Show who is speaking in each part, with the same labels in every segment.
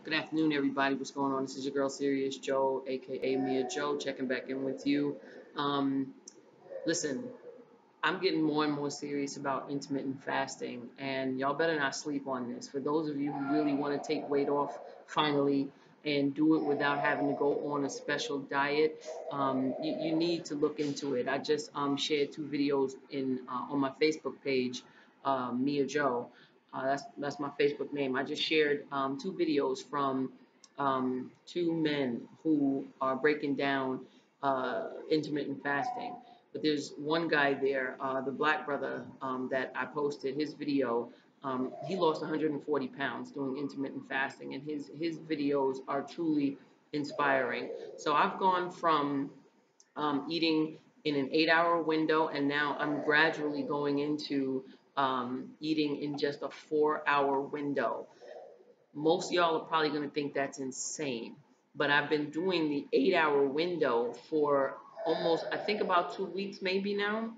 Speaker 1: Good afternoon, everybody. What's going on? This is your girl, Serious Joe, aka Mia Joe, checking back in with you. Um, Listen, I'm getting more and more serious about intermittent fasting, and y'all better not sleep on this. For those of you who really want to take weight off finally and do it without having to go on a special diet, you need to look into it. I just shared two videos on my Facebook page, Mia Joe. That's my Facebook name. I just shared two videos from two men who are breaking down intermittent fasting. But there's one guy there, the black brother that I posted his video. He lost 140 pounds doing intermittent fasting, and his videos are truly inspiring. So I've gone from eating in an 8-hour window, and now I'm gradually going into eating in just a 4-hour window. Most of y'all are probably going to think that's insane, but I've been doing the 8-hour window for almost, I think, about 2 weeks maybe now.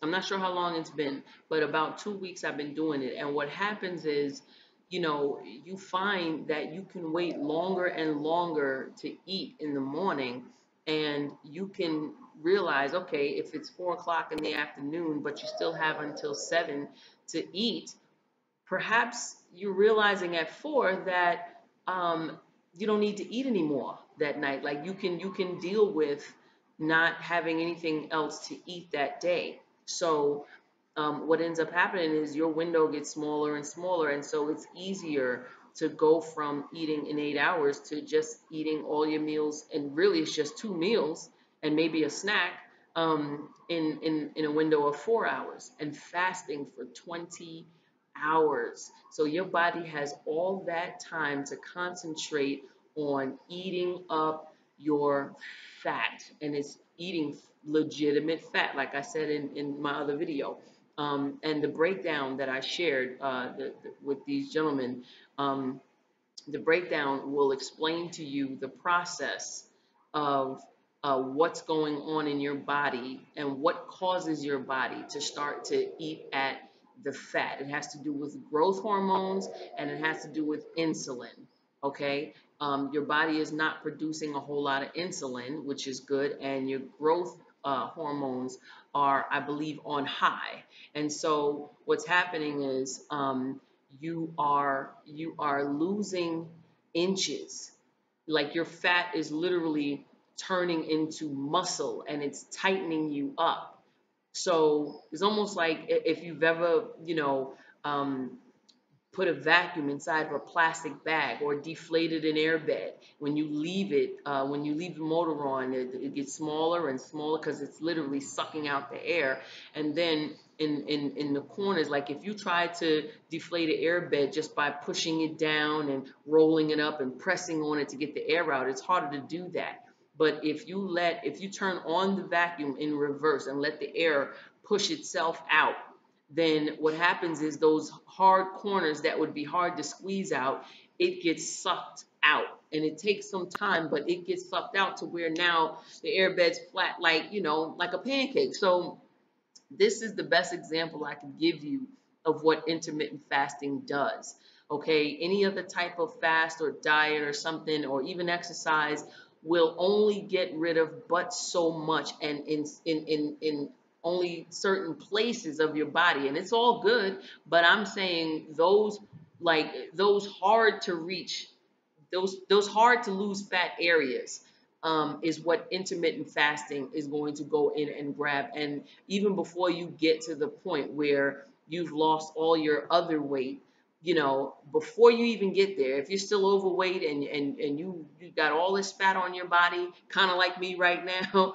Speaker 1: I'm not sure how long it's been, but about 2 weeks I've been doing it. And what happens is, you find that you can wait longer and longer to eat in the morning, and you can realize, okay, if it's 4 o'clock in the afternoon, but you still have until 7 to eat, perhaps you're realizing at 4 that you don't need to eat anymore that night. Like you can deal with not having anything else to eat that day. So what ends up happening is your window gets smaller and smaller, and so it's easier to go from eating in 8 hours to just eating all your meals, and really it's just 2 meals and maybe a snack in a window of 4 hours, and fasting for 20 hours. So your body has all that time to concentrate on eating up your fat, and it's eating legitimate fat, like I said in my other video. And the breakdown that I shared with these gentlemen, um, the breakdown will explain to you the process of what's going on in your body and what causes your body to start to eat at the fat. It has to do with growth hormones, and it has to do with insulin. Okay, your body is not producing a whole lot of insulin, which is good, and your growth hormones are, I believe, on high. And so what's happening is you are losing inches. Like your fat is literally turning into muscle, and it's tightening you up. So it's almost like if you've ever, um, put a vacuum inside of a plastic bag or deflated an airbed. When you leave it, when you leave the motor on, it gets smaller and smaller because it's literally sucking out the air. And then in the corners, like if you try to deflate an airbed just by pushing it down and rolling it up and pressing on it to get the air out, it's harder to do that. But if you turn on the vacuum in reverse and let the air push itself out, then what happens is those hard corners that would be hard to squeeze out, it gets sucked out. And it takes some time, but it gets sucked out to where now the airbed's flat, like, like a pancake. So this is the best example I can give you of what intermittent fasting does. Okay, any other type of fast or diet or something, or even exercise, will only get rid of but so much, and in only certain places of your body, and it's all good. But I'm saying those hard to reach, those hard to lose fat areas, is what intermittent fasting is going to go in and grab. And even before you get to the point where you've lost all your other weight, before you even get there, if you're still overweight and you got all this fat on your body, kind of like me right now,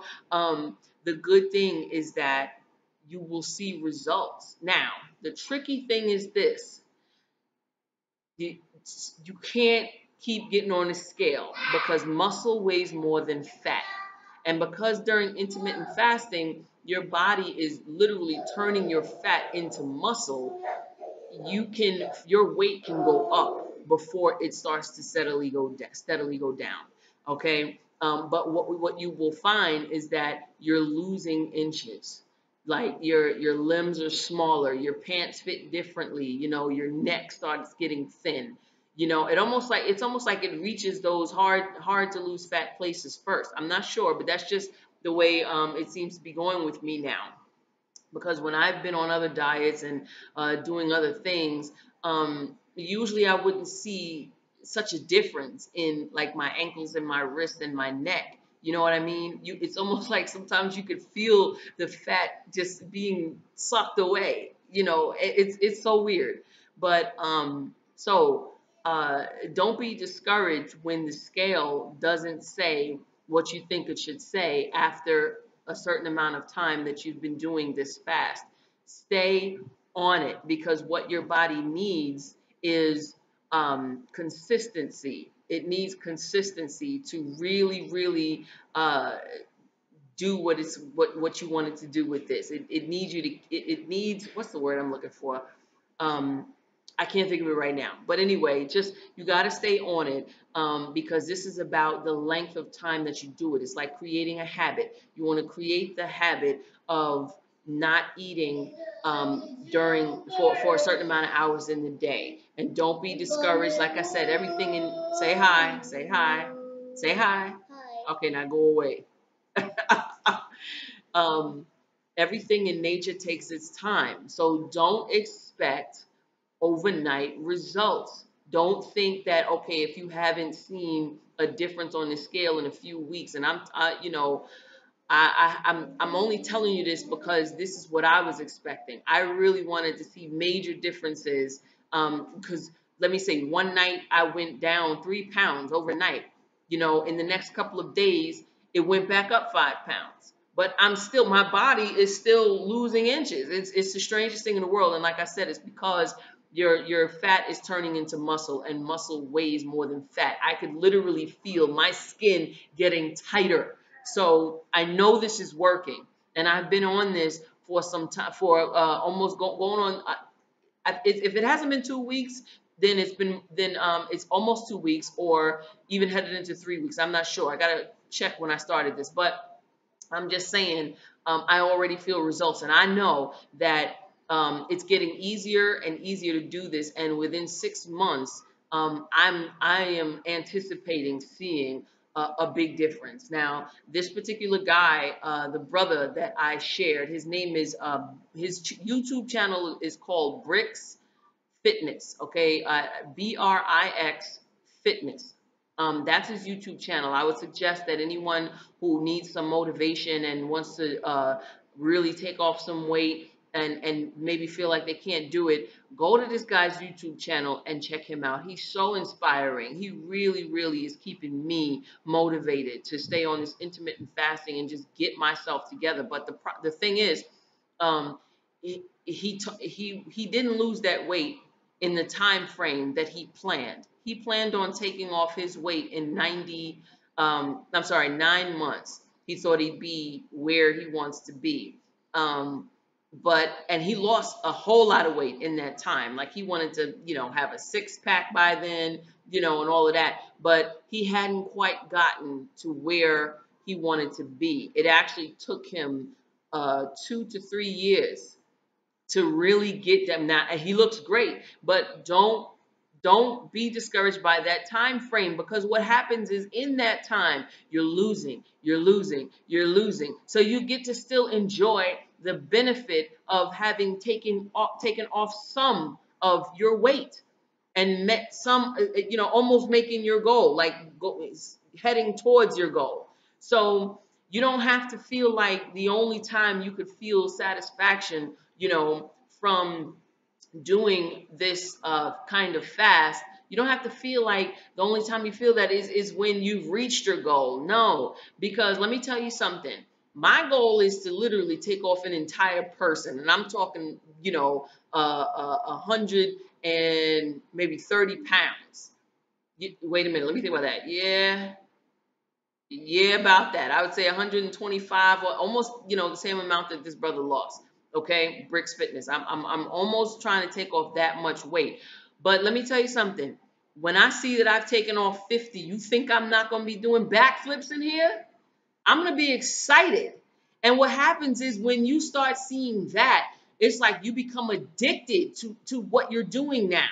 Speaker 1: the good thing is that you will see results. Now, the tricky thing is this: you, you can't keep getting on a scale because muscle weighs more than fat. And because during intermittent fasting, your body is literally turning your fat into muscle, your weight can go up before it starts to steadily go down. Okay, but what you will find is that you're losing inches. Like your limbs are smaller, your pants fit differently, your neck starts getting thin. It's almost like it reaches those hard to lose fat places first. I'm not sure, but that's just the way it seems to be going with me now. Because when I've been on other diets and doing other things, usually I wouldn't see such a difference in like my ankles and my wrists and my neck. You know what I mean? It's almost like sometimes you could feel the fat just being sucked away. It's so weird. But don't be discouraged when the scale doesn't say what you think it should say after a certain amount of time that you've been doing this fast. Stay on it, because what your body needs is consistency. It needs consistency to really, really do what you wanted to do with this. It needs you to. It needs, what's the word I'm looking for? Um, I can't think of it right now. But anyway, just you got to stay on it, because this is about the length of time that you do it. It's like creating a habit. You want to create the habit of not eating for a certain amount of hours in the day. And don't be discouraged. Like I said, everything in, say hi, say hi, say hi. Okay, now go away. um, Everything in nature takes its time. So don't expect overnight results. Don't think that, okay, if you haven't seen a difference on the scale in a few weeks, and I'm only telling you this because this is what I was expecting. I really wanted to see major differences, because let me say, one night I went down 3 pounds overnight. In the next couple of days, it went back up 5 pounds. But my body is still losing inches. It's the strangest thing in the world. And like I said, it's because your fat is turning into muscle, and muscle weighs more than fat. I could literally feel my skin getting tighter. So I know this is working, and I've been on this for some time, for almost going on. If it hasn't been 2 weeks, then it's almost 2 weeks, or even headed into 3 weeks. I'm not sure. I gotta check when I started this, but I'm just saying, I already feel results, and I know that it's getting easier and easier to do this. And within 6 months, I am anticipating seeing a big difference. Now, this particular guy, the brother that I shared, his name is YouTube channel is called Bricks Fitness, okay? Brix Fitness. That's his YouTube channel. I would suggest that anyone who needs some motivation and wants to really take off some weight and maybe feel like they can't do it, go to this guy's YouTube channel and check him out. He's so inspiring. He really, really is keeping me motivated to stay on this intermittent fasting and just get myself together. But the thing is, um, he didn't lose that weight in the time frame that he planned. He planned on taking off his weight in 9 months. He thought he'd be where he wants to be. And he lost a whole lot of weight in that time. Like, he wanted to, have a six-pack by then, and all of that. But he hadn't quite gotten to where he wanted to be. It actually took him 2 to 3 years to really get them. Now, and he looks great, but don't be discouraged by that time frame, because what happens is, in that time, you're losing, so you get to still enjoy the benefit of having taken off some of your weight and met some, almost making your goal, like heading towards your goal. So you don't have to feel like the only time you could feel satisfaction, from doing this kind of fast. You don't have to feel like the only time you feel that is when you've reached your goal. No, because let me tell you something. My goal is to literally take off an entire person, and I'm talking, 100 and maybe 30 pounds. Wait a minute, let me think about that. Yeah, about that. I would say 125, or almost, the same amount that this brother lost. Okay, Bricks Fitness. I'm almost trying to take off that much weight. But let me tell you something. When I see that I've taken off 50, you think I'm not going to be doing backflips in here? I'm going to be excited. And what happens is, when you start seeing that, it's like you become addicted to what you're doing now.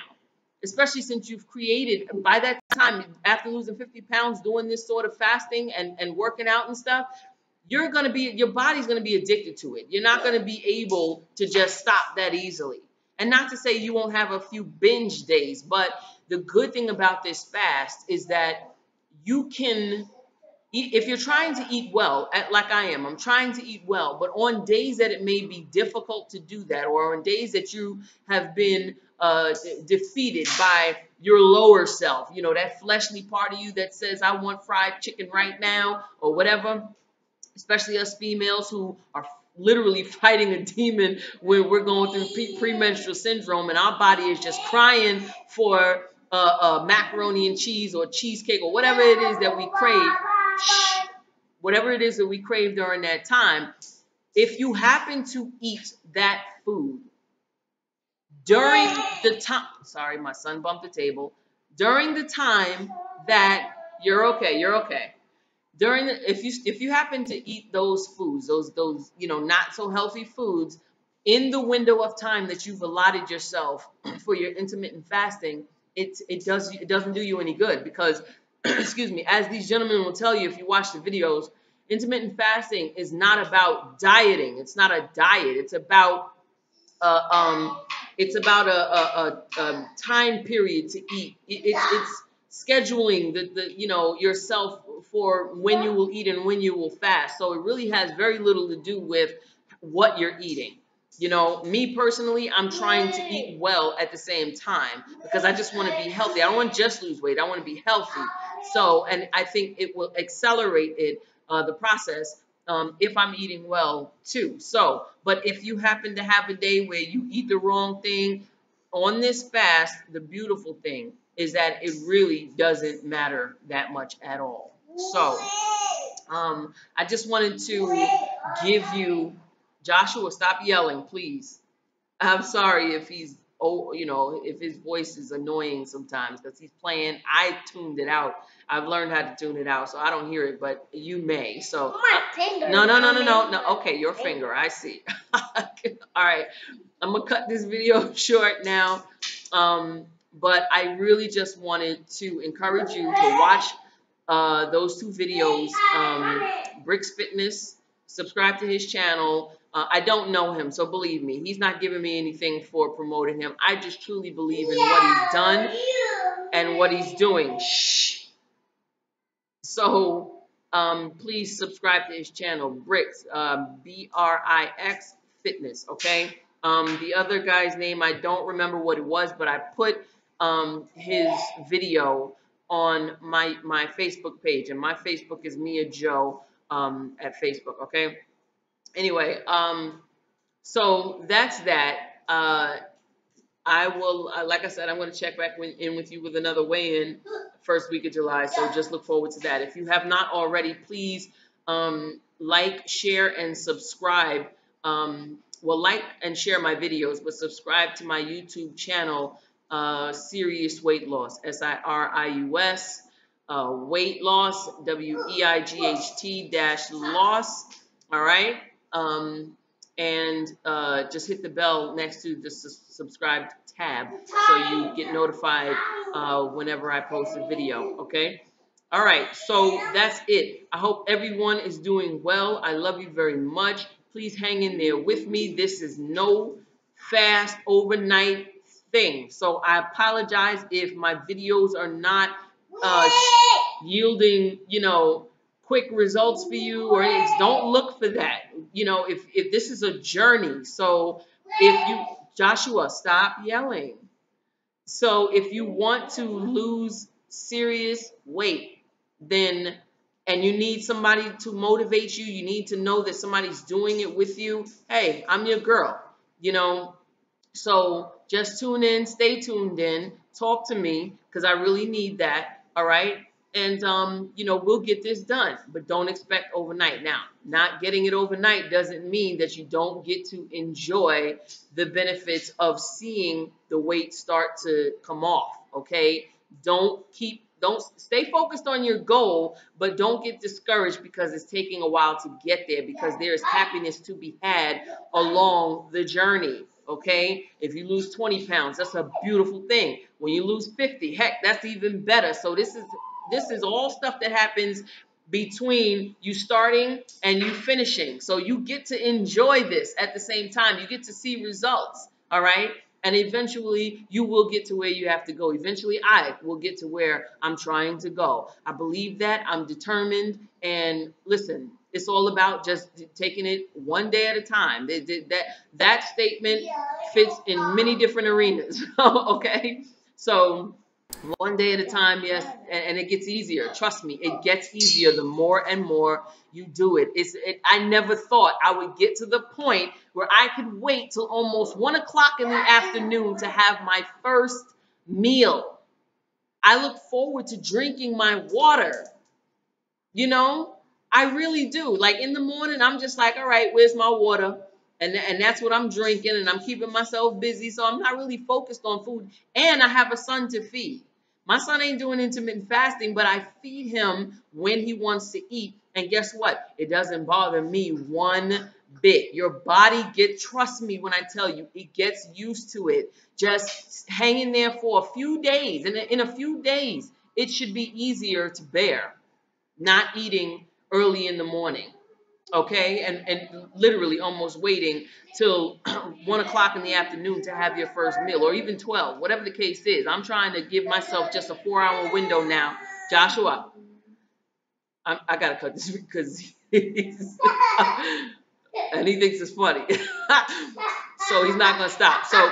Speaker 1: especially since you've created, by that time, after losing 50 pounds, doing this sort of fasting and working out and stuff, you're going to be, your body's going to be addicted to it. You're not going to be able to just stop that easily. And not to say you won't have a few binge days, but the good thing about this fast is that you can, if you're trying to eat well, like I am, I'm trying to eat well, but on days that it may be difficult to do that, or on days that you have been defeated by your lower self, you know, that fleshly part of you that says, I want fried chicken right now, or whatever, especially us females who are literally fighting a demon when we're going through premenstrual syndrome and our body is just crying for macaroni and cheese or cheesecake or whatever it is that we crave. Whatever it is that we crave during that time, if you happen to eat that food during the time, sorry, my son bumped the table, during the time that you're okay. During the, if you happen to eat those foods, those you know, not so healthy foods, in the window of time that you've allotted yourself for your intermittent fasting, it doesn't do you any good because excuse me, as these gentlemen will tell you if you watch the videos, intermittent fasting is not about dieting. It's not a diet. Uh, um, it's about a time period to eat. It's scheduling the you know, yourself for when you will eat and when you will fast. So it really has very little to do with what you're eating. You know, me personally, I'm trying to eat well at the same time because I just want to be healthy. I don't want to just lose weight. I want to be healthy. So, and I think it will accelerate it, the process, if I'm eating well too. So, but if you happen to have a day where you eat the wrong thing on this fast, the beautiful thing is that it really doesn't matter that much at all. So, I just wanted to give you, Joshua, stop yelling, please. I'm sorry if he's, oh, you know, if his voice is annoying sometimes because he's playing. I tuned it out. I've learned how to tune it out, so I don't hear it, but you may. So
Speaker 2: My finger.
Speaker 1: no. Okay, your finger. I see. All right, I'm gonna cut this video short now. But I really just wanted to encourage you to watch those two videos, Bricks Fitness. Subscribe to his channel. I don't know him, so believe me, he's not giving me anything for promoting him. I just truly believe in what he's done and what he's doing. Shh. So please subscribe to his channel, Bricks, Brix Fitness, okay? The other guy's name, I don't remember what it was, but I put his video on my Facebook page, and my Facebook is Mia Joe at Facebook, okay? Anyway, so that's that. I will, like I said, I'm going to check back in with you with another weigh-in first week of July. So just look forward to that. If you have not already, please like, share, and subscribe. Well, like and share my videos, but subscribe to my YouTube channel, Serious Weight Loss, SIRIUS, Weight Loss, WEIGHT dash loss. All right. And just hit the bell next to the subscribe tab so you get notified whenever I post a video, okay? All right, so that's it. I hope everyone is doing well. I love you very much. Please hang in there with me. This is no fast overnight thing. So I apologize if my videos are not yielding, you know, quick results for you or anything. Don't look for that. You know, if this is a journey. So if you, Joshua, stop yelling. So if you want to lose serious weight, then, and you need somebody to motivate you, you need to know that somebody's doing it with you. Hey, I'm your girl, you know. So just tune in, stay tuned in, talk to me because I really need that. All right. And, you know, we'll get this done, but don't expect overnight. Now, not getting it overnight doesn't mean that you don't get to enjoy the benefits of seeing the weight start to come off. Okay. Don't stay focused on your goal, but don't get discouraged because it's taking a while to get there because there is happiness to be had along the journey. Okay, if you lose 20 pounds, that's a beautiful thing. When you lose 50, heck, that's even better. So this is all stuff that happens between you starting and you finishing. So you get to enjoy this at the same time. You get to see results, all right? And eventually you will get to where you have to go. Eventually I will get to where I'm trying to go. I believe that. I'm determined. And listen, it's all about just taking it one day at a time. That statement fits in many different arenas. Okay? So one day at a time, yes, and it gets easier. Trust me, it gets easier the more and more you do it. I never thought I would get to the point where I could wait till almost 1 o'clock in the afternoon to have my first meal. I look forward to drinking my water. You know, I really do. Like in the morning, I'm just like, all right, where's my water? And that's what I'm drinking, and I'm keeping myself busy. So I'm not really focused on food. And I have a son to feed. My son ain't doing intermittent fasting, but I feed him when he wants to eat. And guess what? It doesn't bother me one bit. Your body trust me when I tell you, it gets used to it. Just hanging there for a few days. And in a few days, it should be easier to bear not eating early in the morning, okay, and literally almost waiting till 1 o'clock in the afternoon to have your first meal, or even 12, whatever the case is. I'm trying to give myself just a 4-hour window now. Joshua, I gotta cut this because and he thinks it's funny. So he's not gonna stop. So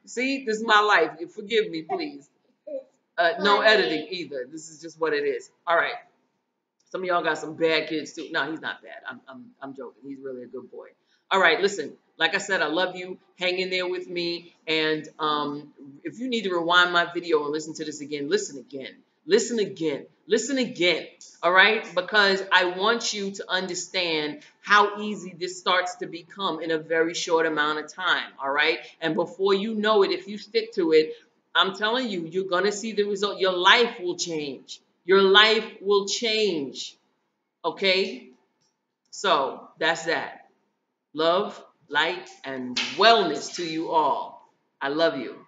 Speaker 1: see, this is my life. Forgive me, please. No editing either. This is just what it is. All right. Some of y'all got some bad kids too. No, he's not bad. I'm joking. He's really a good boy. All right, listen. Like I said, I love you. Hang in there with me. And if you need to rewind my video and listen to this again, listen again. Listen again. Listen again. All right? Because I want you to understand how easy this starts to become in a very short amount of time. All right? And before you know it, if you stick to it, I'm telling you, you're going to see the result. Your life will change. Your life will change. Okay? So that's that. Love, light, and wellness to you all. I love you.